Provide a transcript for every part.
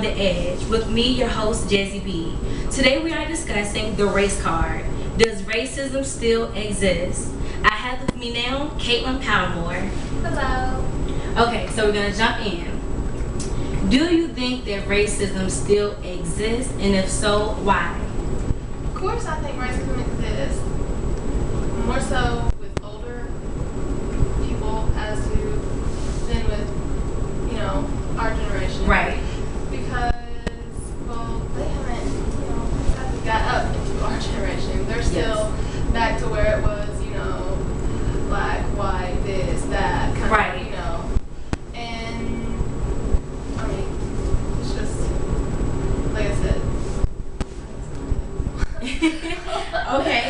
The Edge with me, your host, Jazzy B. Today we are discussing the race card. Does racism still exist? I have with me now Caitlin Palmore. Hello. Okay, so we're going to jump in. Do you think that racism still exists? And if so, why? Of course I think racism exists. More so with older people as to than with, our generation. Right. Because, they haven't got up into our generation. They're still back to where it was, black, white, this, that, kind right. of, And, it's just, like I said. Okay.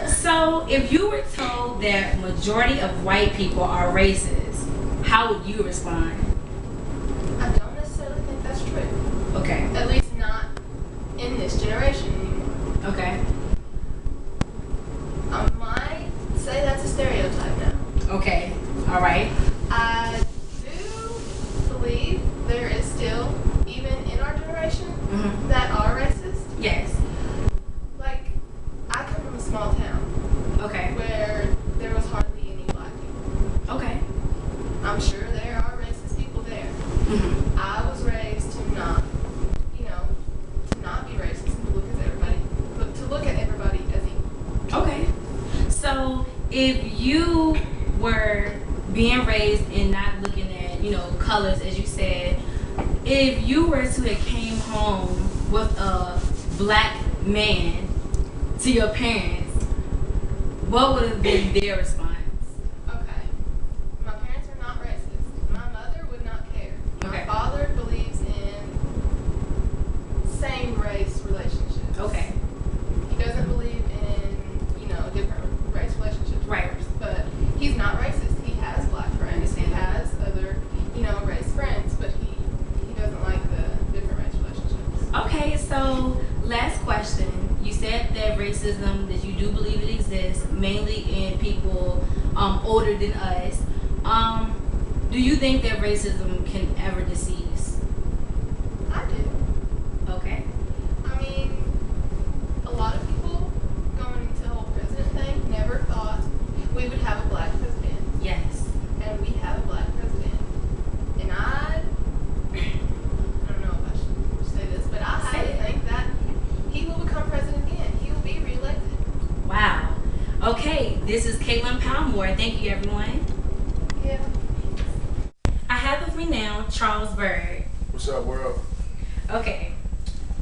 So, if you were told that majority of white people are racist, how would you respond? I don't necessarily think that's true. Okay. At least not in this generation anymore. Okay. I might say that's a stereotype now. Okay. All right. I do believe there is still, even in our generation, that are racist. Yes. Like, I come from a small town. Okay. Where there was hardly any black people. Okay. I'm sure there are racist people there. I was raised to not, to not be racist and to look at everybody as equal. Okay. So if you were being raised and not looking at, colors, as you said, if you were to have came home with a black man to your parents, what would have been their response? Okay. My parents are not racist. My mother would not care. Okay. My father believes in same race relationships. Okay. He doesn't believe in, different race relationships. Right. But he's not racist. He has black friends. He has other, race friends, but he doesn't like the different race relationships. Okay, so last question. You said that racism, that you do believe it exists, mainly in people older than us. Do you think that racism can ever decease? I do. Okay. A lot of people going into the whole president thing never thought we would have a black president. Yes. And we have a black president. And I don't know if I should say this, but I highly think that he will become president again. He will be reelected. Wow. Okay, this is Caitlin Palmore. Thank you, everyone. Yeah. I have with me now Charles Bird. What's up, world? Okay.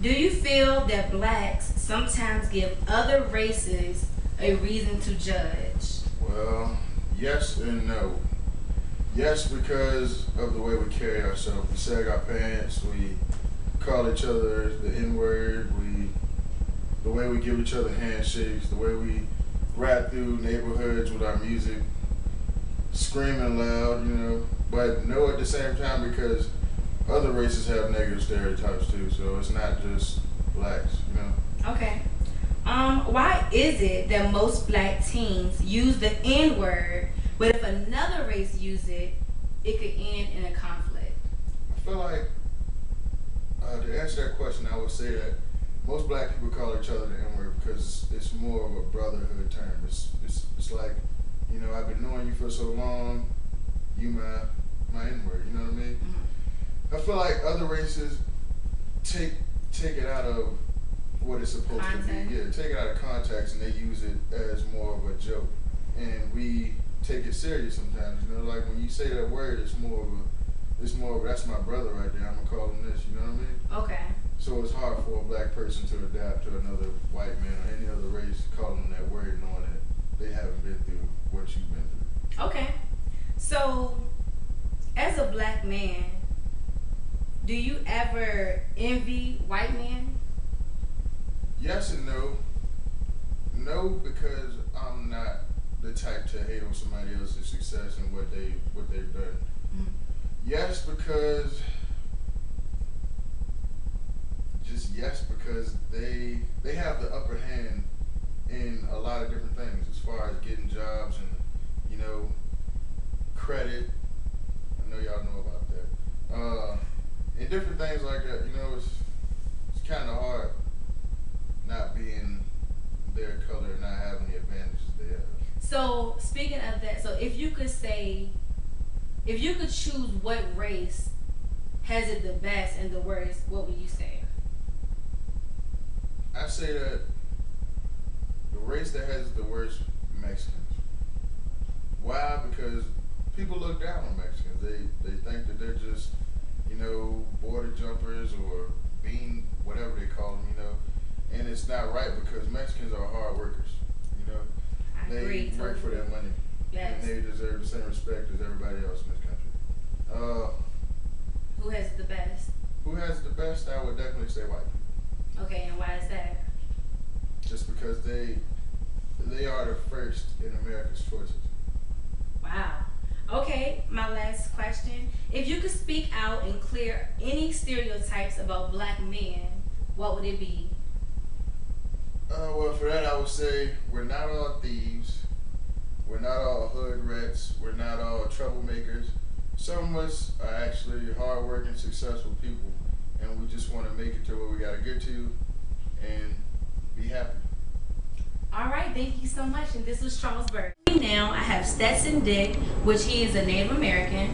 Do you feel that blacks sometimes give other races a reason to judge? Well, yes and no. Yes, because of the way we carry ourselves. We sag our pants, we call each other the N-word, the way we give each other handshakes, the way we rap through neighborhoods with our music, screaming loud, But no at the same time, because other races have negative stereotypes too, so it's not just blacks, Okay. Why is it that most black teens use the N-word, but if another race use it, it could end in a conflict? I feel like, to answer that question, I would say that most black people call each other the N-word because it's more of a brotherhood term. It's like, I've been knowing you for so long, you my N-word, you know what I mean? I feel like other races take it out of what it's supposed to be. Yeah, take it out of context and they use it as more of a joke. And we take it serious sometimes, like when you say that word, it's more of a, that's my brother right there, I'm gonna call him this, you know what I mean? Okay. So it's hard for a black person to adapt to another white man or any other race calling them that word, knowing that they haven't been through what you've been through. Okay. So, as a black man, do you ever envy white men? Yes and no. No, because I'm not the type to hate on somebody else's success and what they've done. Yes, because they have the upper hand in a lot of different things as far as getting jobs and credit. I know y'all know about that. and different things like that. You know, it's kind of hard not being their color and not having the advantages they have. So speaking of that, so if you could choose what race has it the best and the worst, what would you say? I say that the race that has the worst, Mexicans. Why? Because people look down on Mexicans. They think that they're just, you know, border jumpers or bean, whatever they call them, you know. And it's not right because Mexicans are hard workers, you know. I agree. They work for their money. Yes. And they deserve the same respect as everybody else in this country. Who has the best? Who has the best? I would definitely say white people. Okay, and why is that? Just because they are the first in America's choices. Wow. Okay, my last question. If you could speak out and clear any stereotypes about black men, what would it be? Well, for that, I would say we're not all thieves. We're not all hood rats. We're not all troublemakers. Some of us are actually hardworking, successful people, and we just want to make it to where we got to get to and be happy. All right, thank you so much. And this was Charles Bird. Now I have Stetson Dick, which he is a Native American.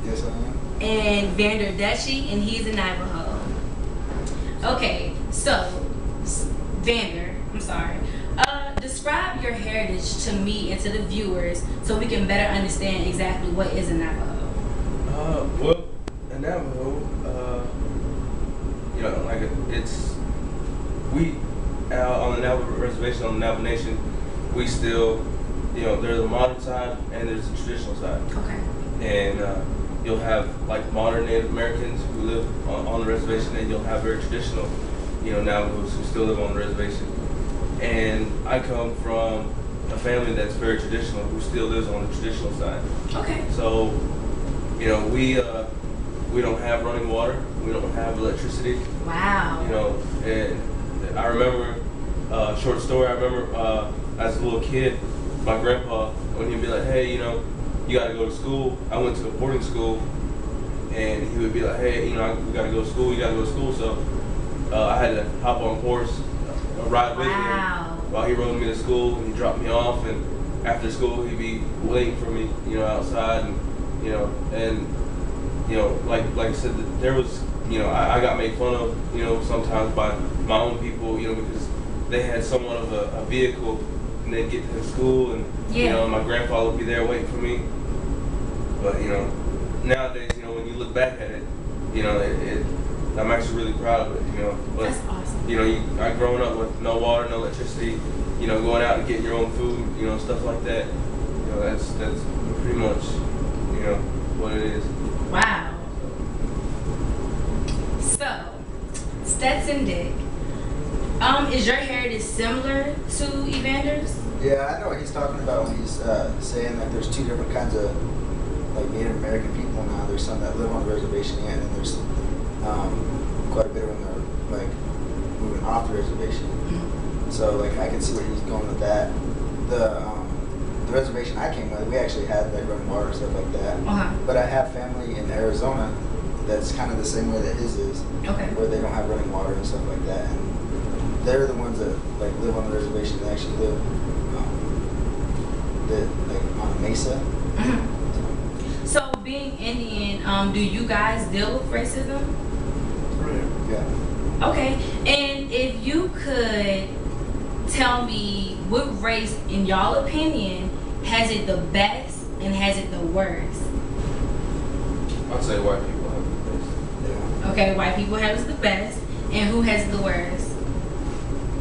Yes, I am. And Vander Dutchy, and he's a Navajo. Okay, so Vander, I'm sorry. Describe your heritage to me and to the viewers so we can better understand exactly what is a Navajo. Well, a Navajo, you know, like we on the Navajo reservation, on the Navajo Nation, we still, you know, there's a modern side and there's a traditional side. Okay. And you'll have like modern Native Americans who live on the reservation, and you'll have very traditional, you know, Navajos who still live on the reservation. And I come from a family that's very traditional, who still lives on the traditional side. Okay. So, you know, we don't have running water, we don't have electricity. Wow. You know, and I remember short story. I remember as a little kid, my grandpa, when he'd be like, "Hey, you know, you gotta go to school." I went to a boarding school, and he would be like, "Hey, you know, we gotta go to school. You gotta go to school." So I had to hop on horse, ride with him while he rode me to school, and he dropped me off. And after school, he'd be waiting for me, you know, outside, and you know, like I said, there was, you know, I got made fun of, you know, sometimes by my own people, you know, because they had somewhat of a vehicle, and they'd get to school, and you know, my grandfather would be there waiting for me. But you know, nowadays, you know, when you look back at it, you know, I'm actually really proud of it, you know. But that's awesome. you know, I growing up with no water, no electricity, you know, going out and getting your own food, you know, stuff like that. You know, that's pretty much, you know, what it is. Wow. So, Stetson Dick, is your heritage similar to Evander's? Yeah, I know what he's talking about when he's saying that there's two different kinds of like Native American people now. There's some that live on the reservation, and then there's quite a bit of them that are like moving off the reservation. Mm-hmm. So like I can see where he's going with that. The reservation I came with, we actually had like running water and stuff like that. Uh-huh. But I have family in Arizona that's kind of the same way that his is, okay, where they don't have running water and stuff like that. And they're the ones that like live on the reservation. They actually live like on a mesa. Mm-hmm. So being Indian, do you guys deal with racism? Yeah. Okay, and if you could tell me what race, in y'all opinion, has it the best and has it the worst? I'd say white people have the best. Yeah. Okay, white people have the best, and who has the worst?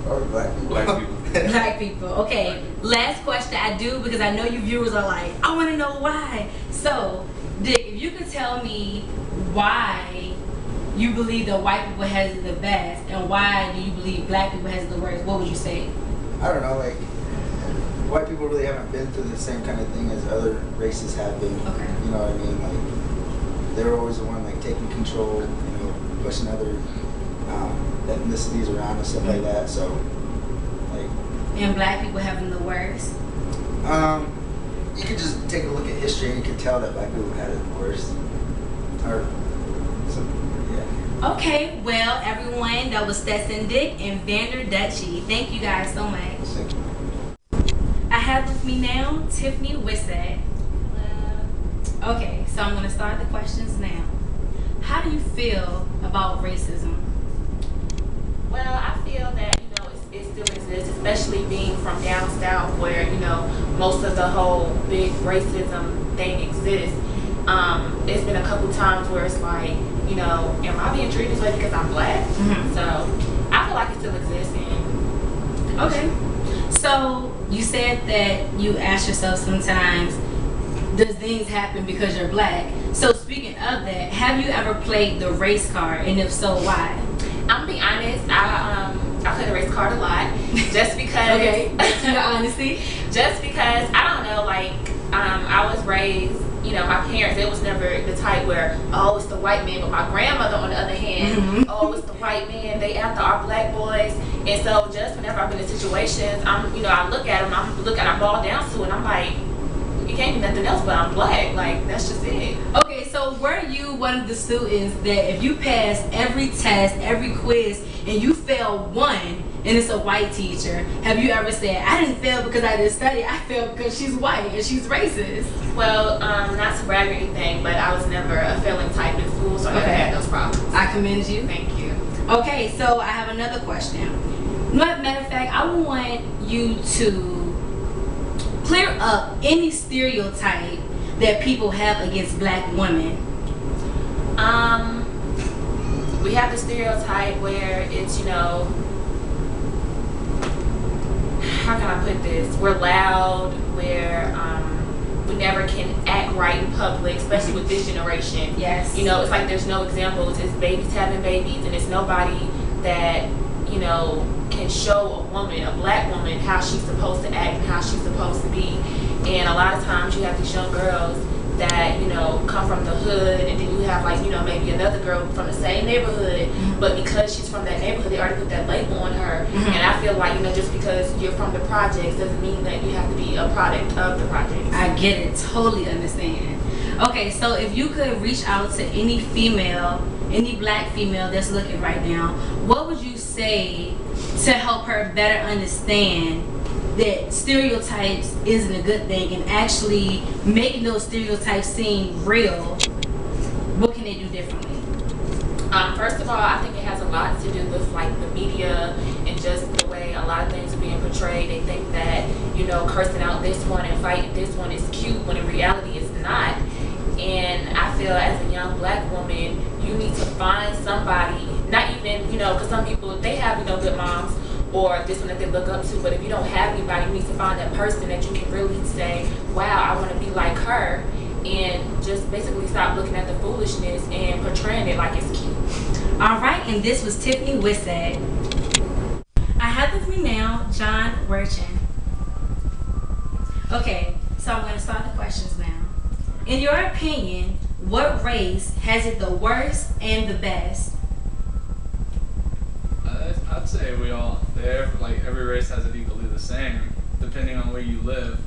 Or black people. Black people. Black people. Okay, last question I do, because I know you viewers are like, I want to know why. So, Dick, if you could tell me why you believe that white people has it the best, and why do you believe black people has it the worst, what would you say? I don't know, like, white people really haven't been through the same kind of thing as other races have been. Okay. You know what I mean? Like, they were always the one, like, taking control, you know, pushing other ethnicities around and stuff like that, so, like... And black people having the worst? You could just take a look at history and you could tell that black people had it worse. Or some Yeah. Okay, well, everyone, that was Stetson Dick and Vander Dutchy. Thank you guys so much. Thank you. I have with me now Tiffany Wissett. Okay, so I'm going to start the questions now. How do you feel about racism? Well, I feel that, it still exists, especially being from down south where, most of the whole big racism thing exists. It's been a couple times where it's like, am I being treated this way because I'm black? Mm-hmm. So I feel like it still exists. Okay. So you said that you ask yourself sometimes, does things happen because you're black? So speaking of that, have you ever played the race card, and if so, why? I'm gonna be honest, I play the race card a lot, just because. Okay, that's your honesty. Just because I don't know, I was raised. My parents, it was never the type where, oh, it's the white man. But my grandmother, on the other hand, Mm-hmm. oh, it's the white man. They after our black boys. And so just whenever I've been in situations, I look at them, I fall down to it, and I'm like, it can't be nothing else but I'm black. Like, that's just it. Okay, so were you one of the students that if you passed every test, every quiz, and you failed one, and it's a white teacher, have you ever said, I didn't fail because I didn't study, I failed because she's white and she's racist? Well, not to brag or anything, but I was never a failing type in school, so I never had those problems. I commend you. Thank you. Okay, so I have another question. Matter of fact, I want you to clear up any stereotype that people have against black women. We have the stereotype where it's, how can I put this? We're loud, we never can act right in public, especially with this generation. Yes. It's like there's no examples. It's babies having babies, and it's nobody that, can show a woman, a black woman, how she's supposed to act and how she's supposed to be. And a lot of times you have these young girls that, come from the hood, and then you have maybe another girl from the same neighborhood, but because she's from that neighborhood, they already put that label on her. Mm-hmm. And I feel like, just because you're from the projects doesn't mean that you have to be a product of the projects. I get it, totally understand. Okay, so if you could reach out to any female, any black female that's looking right now, what would you say to help her better understand that stereotypes isn't a good thing and actually making those stereotypes seem real? What can they do differently? First of all, I think it has a lot to do with the media and just the way a lot of things are being portrayed. They think that, cursing out this one and fighting this one is cute, when in reality it's not. And I feel as a young black woman, you need to find somebody, not even, because some people, they have, good moms or this one that they look up to, but if you don't have anybody, you need to find that person that you can really say, wow, I want to be like her, and just basically stop looking at the foolishness and portraying it like it's cute. All right, and this was Tiffany Wissett. I have with me now John Werchin. Okay, so I'm going to start the questions now. In your opinion, what race has it the worst and the best? I'd say every race has it equally the same, depending on where you live.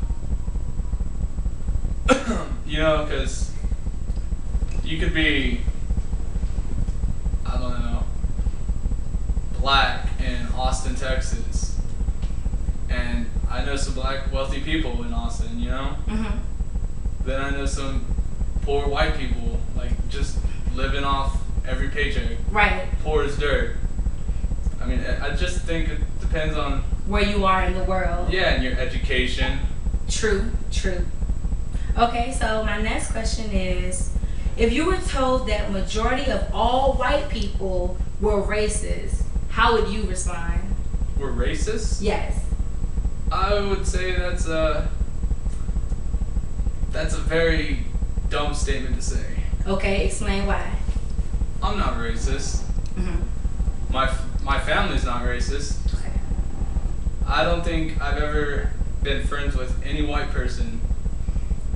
Because you could be, I don't know, black in Austin, Texas, and I know some black wealthy people in Austin, Mm-hmm. Then I know some poor white people, just living off every paycheck. Right. Poor as dirt. I mean, I just think it depends on Where you are in the world. Yeah, and your education. True. Okay, so my next question is, if you were told that majority of all white people were racist, how would you respond? We're racist? Yes. I would say that's a very dumb statement to say. Okay, explain why. I'm not racist. Mm-hmm. My family's not racist. Okay. I don't think I've ever been friends with any white person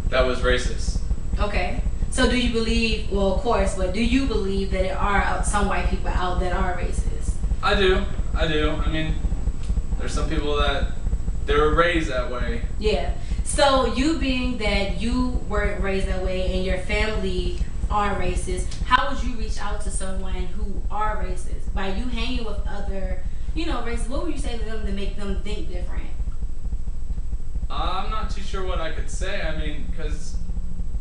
that was racist. Okay. So do you believe, well, of course, but do you believe that there are some white people out that are racist? I do. I mean, there's some people that they were raised that way. Yeah. So you being that you weren't raised that way and your family are racist, how would you reach out to someone who are racist? By you hanging with other, races, what would you say to them to make them think different? I'm not too sure what I could say. I mean, because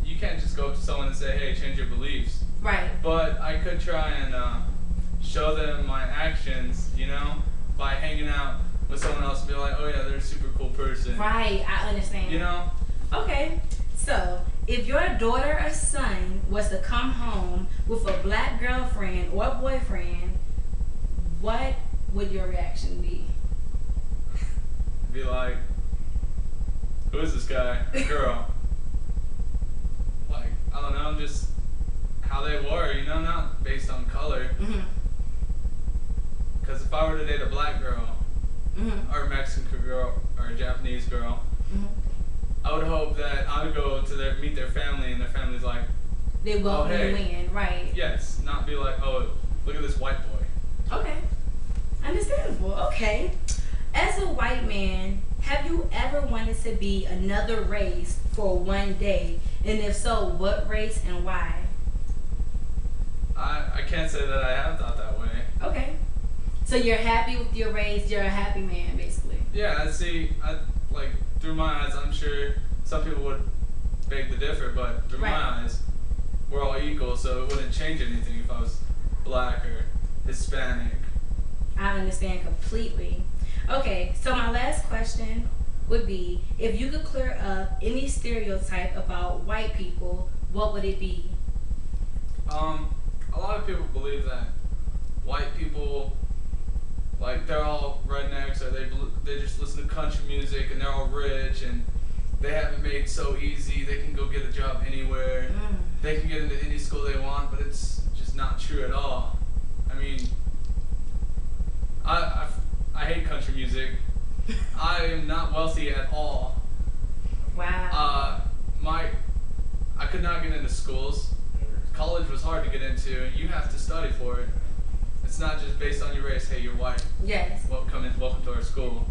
you can't just go up to someone and say, hey, change your beliefs. Right. But I could try and show them my actions, by hanging out with someone else and be like, oh yeah, they're a super cool person. Right, I understand. Okay, so if your daughter or son was to come home with a black girlfriend or boyfriend, what would your reaction be? Be like, who is this guy or girl? Like, I don't know, just how they were, not based on color. Because if I were to date a black girl, or a Mexican girl, or a Japanese girl, I would hope that I would go to meet their family, and their family's like, they welcome you in, right? Yes, not be like, oh, look at this white boy. Okay, understandable. Okay, as a white man, have you ever wanted to be another race for one day? And if so, what race and why? I can't say that I have thought that way. Okay. So you're happy with your race, you're a happy man, basically. Yeah, like, through my eyes, I'm sure some people would beg to differ, but through my eyes, we're all equal, so it wouldn't change anything if I was black or Hispanic. I understand completely. Okay, so my last question would be, if you could clear up any stereotype about white people, what would it be? A lot of people believe that white people, like, they're all rednecks, or they just listen to country music, and they're all rich, and they have it made so easy. They can go get a job anywhere. They can get into any school they want, but it's just not true at all. I mean, I hate country music. I am not wealthy at all. Wow. I could not get into schools. College was hard to get into, and you have to study for it. It's not just based on your race. Hey, you're white. Yes. Welcome to our school.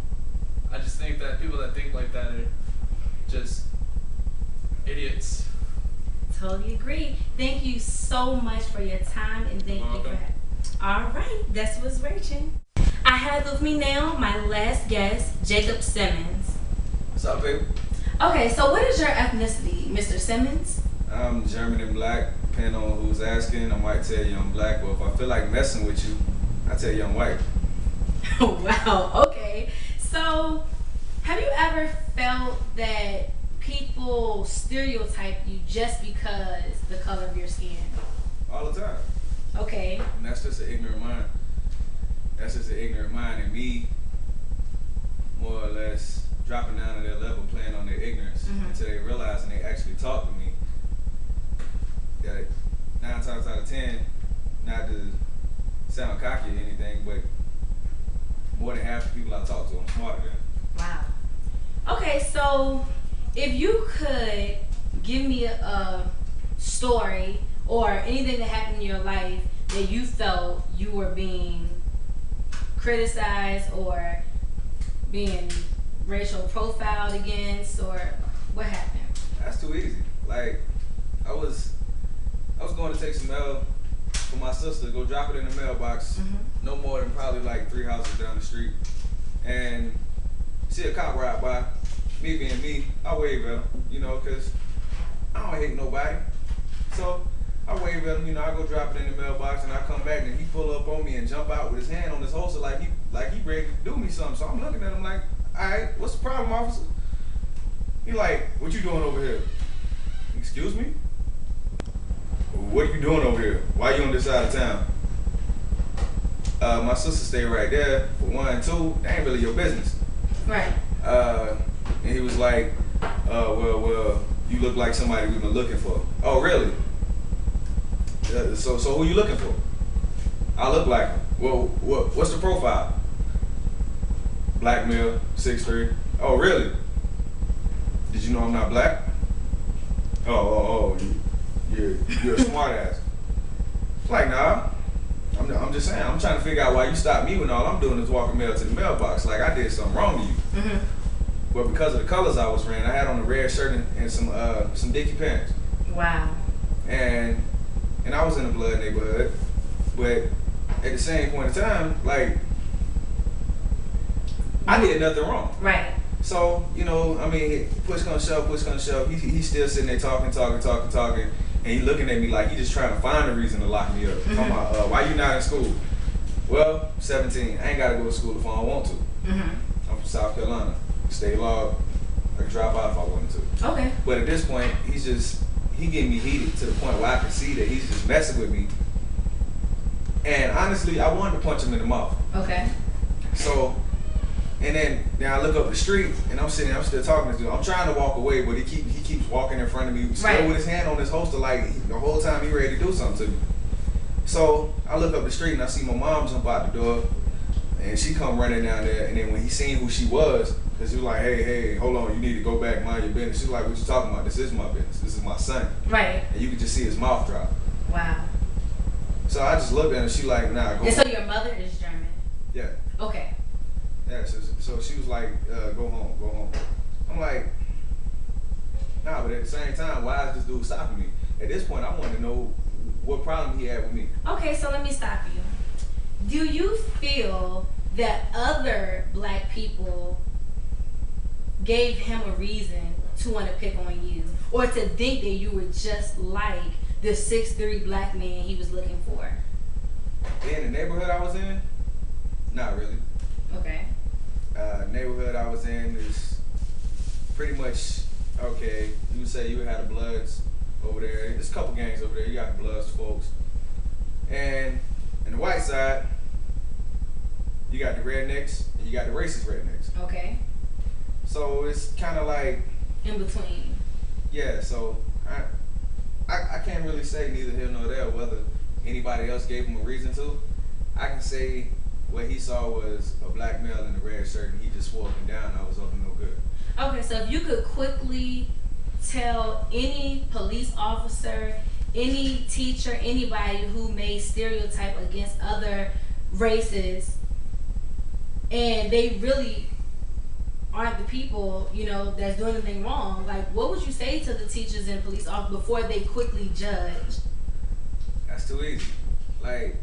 I just think that people that think like that are just idiots. Totally agree. Thank you so much for your time, and thank you for All right, that was Rachel. I have with me now my last guest, Jacob Simmons. What's up, baby? Okay, so what is your ethnicity, Mr. Simmons? I'm German and black. Depending on who's asking, I might tell you I'm black, but if I feel like messing with you, I tell you I'm white. Wow, okay. So, have you ever felt that people stereotype you just because the color of your skin? All the time. Okay. And that's just an ignorant mind. That's just an ignorant mind, and me, more or less, dropping down to their level, playing on their ignorance, until they realize and they actually talk to me. That 9 times out of 10, not to sound cocky or anything, but more than half the people I talk to, I'm smarter than. Wow. Okay, so if you could give me a story or anything that happened in your life that you felt you were being criticized or being racial profiled against, or what happened? That's too easy. Like, I was going to take some mail for my sister, go drop it in the mailbox, no more than probably like 3 houses down the street. And see a cop ride by, me being me, I wave at him, because I don't hate nobody. So I wave at him, I go drop it in the mailbox, and I come back and he pull up on me and jump out with his hand on his holster like he ready to do me something. So I'm looking at him like, all right, what's the problem, officer? He like, what you doing over here? Excuse me? What are you doing over here? Why you on this side of town? My sister stayed right there, for 1, 2, that ain't really your business. Right. And he was like, well, you look like somebody we've been looking for. Oh, really? So who you looking for? I look like him. Well, what's the profile? Black male, 6'3". Oh, really? Did you know I'm not black? Oh, you're a smart ass. Like, nah. I'm just saying, I'm trying to figure out why you stopped me when all I'm doing is walking mail to the mailbox. Like I did something wrong to you. But because of the colors I was wearing, I had on a red shirt and some Dickie pants. Wow. And and I was in a blood neighborhood, but at the same point in time, like, I did nothing wrong. Right. So, you know, I mean, push come to shove, he's still sitting there talking, and he looking at me like he just trying to find a reason to lock me up. Mm-hmm. Talking about, why you not in school? Well, 17, I ain't gotta go to school if I don't want to. Mm-hmm. I'm from South Carolina, state law, I can drop out if I wanted to. Okay. But at this point, he getting me heated to the point where I can see that he's just messing with me. And honestly, I wanted to punch him in the mouth. Okay. So, and then I look up the street and I'm still talking to this dude. I'm trying to walk away, but he keeps walking in front of me, still Right. with his hand on his holster, like the whole time he ready to do something to me. So I look up the street and I see my mom jump out the door, and she come running down there. And then when he seen who she was, because he was like, hey, hold on, you need to go back, mind your business. She's like, what you talking about? This is my business. This is my son. Right. And you could just see his mouth drop. Wow. So I just looked at her. She like, nah, go And home. so your mother is German. Yeah. Okay. Yeah, so she was like, go home. I'm like, nah, but at the same time, why is this dude stopping me? At this point, I want to know what problem he had with me. Okay, so let me stop you. Do you feel that other black people gave him a reason to want to pick on you, or to think that you were just like the 6'3" black man he was looking for? In the neighborhood I was in, not really. Okay. Neighborhood I was in is pretty much okay. You would say you had the Bloods over there. There's a couple gangs over there. You got the Bloods folks, and in the white side, you got the rednecks and you got the racist rednecks. Okay. So it's kind of like In between. yeah. So I can't really say neither here nor there whether anybody else gave him a reason to. I can say what he saw was a black male in a red shirt and he just swore up and down I was up to no good. Okay, so if you could quickly tell any police officer, any teacher, anybody who made stereotype against other races, and they really aren't the people, you know, that's doing anything wrong, like, what would you say to the teachers and police officers before they quickly judge? That's too easy. Like,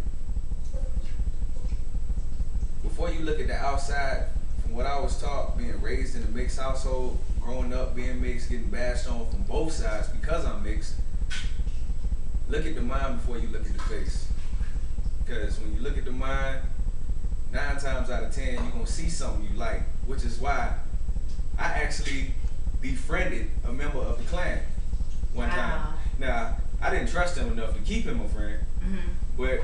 before you look at the outside, from what I was taught, being raised in a mixed household, growing up being mixed, getting bashed on from both sides because I'm mixed, look at the mind before you look at the face. Because when you look at the mind, 9 times out of 10, you're going to see something you like, which is why I actually befriended a member of the Klan one time. Now, I didn't trust him enough to keep him a friend, but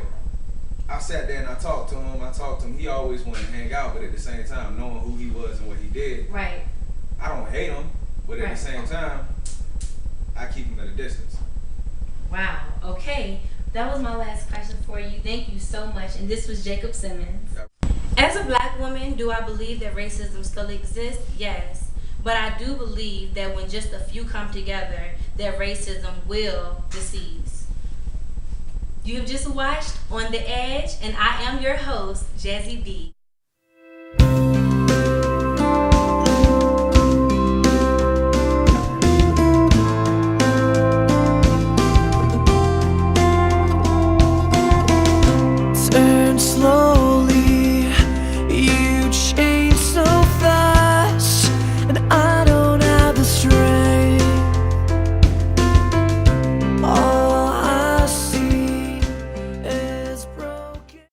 I sat there and I talked to him. He always wanted to hang out, but at the same time, knowing who he was and what he did, Right. I don't hate him, but at the same time, I keep him at a distance. Wow. Okay. That was my last question for you. Thank you so much. And this was Jacob Simmons. As a black woman, do I believe that racism still exists? Yes. But I do believe that when just a few come together, that racism will decease. You have just watched On the Edge, and I am your host, Jazzy B.